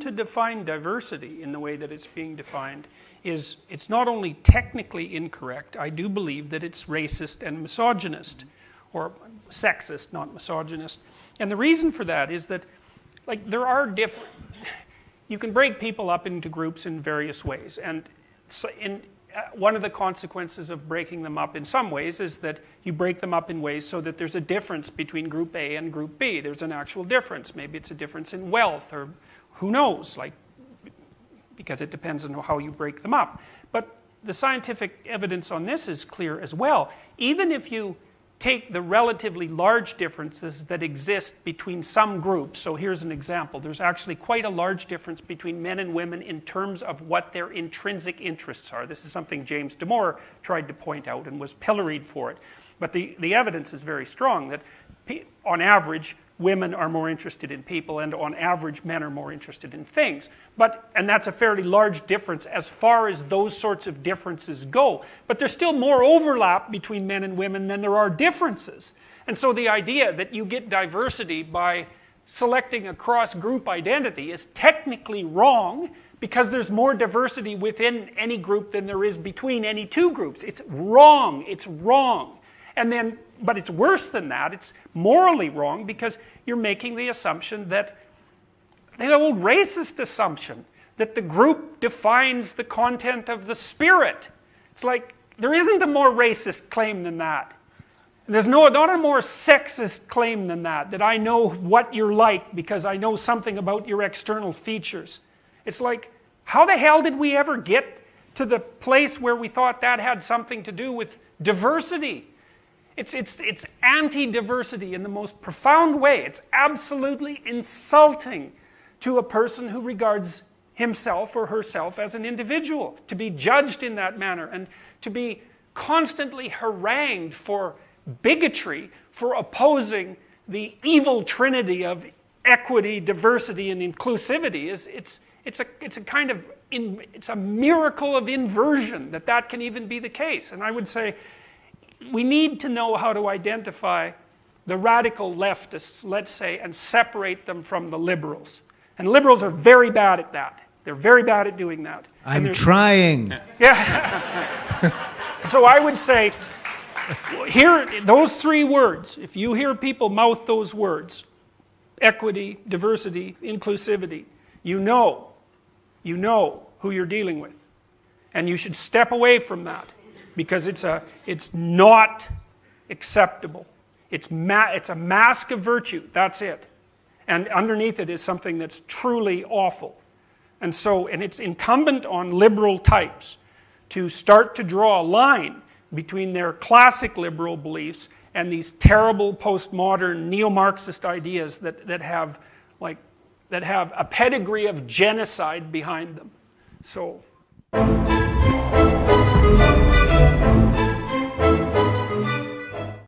to define diversity in the way that it's being defined is, it's not only technically incorrect, I do believe that it's racist and misogynist, or sexist, not misogynist. And the reason for that is that, like, there are different, you can break people up into groups in various ways, and so one of the consequences of breaking them up in some ways is that you break them up in ways so that there's a difference between group A and group B. There's an actual difference. Maybe it's a difference in wealth, or who knows, like, because it depends on how you break them up. But the scientific evidence on this is clear as well. Even if you take the relatively large differences that exist between some groups, so here's an example, there's actually quite a large difference between men and women in terms of what their intrinsic interests are. This is something James Damore tried to point out and was pilloried for it. But the evidence is very strong that on average, women are more interested in people, and on average, men are more interested in things. And that's a fairly large difference as far as those sorts of differences go. But there's still more overlap between men and women than there are differences. And so the idea that you get diversity by selecting a cross-group identity is technically wrong, because there's more diversity within any group than there is between any two groups. It's wrong. It's wrong. But it's worse than that. It's morally wrong, because you're making the assumption that, the old racist assumption, that the group defines the content of the spirit. It's like, there isn't a more racist claim than that. There's not a more sexist claim than that I know what you're like because I know something about your external features. It's like, how the hell did we ever get to the place where we thought that had something to do with diversity? It's anti-diversity in the most profound way. It's absolutely insulting to a person who regards himself or herself as an individual, to be judged in that manner, and to be constantly harangued for bigotry, for opposing the evil trinity of equity, diversity, and inclusivity. It's a miracle of inversion that can even be the case. And I would say, we need to know how to identify the radical leftists, let's say, and separate them from the liberals. And liberals are very bad at that. They're very bad at doing that. I'm trying. Yeah. So I would say, here, those three words, if you hear people mouth those words, equity, diversity, inclusivity, you know who you're dealing with. And you should step away from that, because it's not acceptable. It's a mask of virtue, that's it. And underneath it is something that's truly awful. And it's incumbent on liberal types to start to draw a line between their classic liberal beliefs and these terrible postmodern neo-Marxist ideas that have a pedigree of genocide behind them. So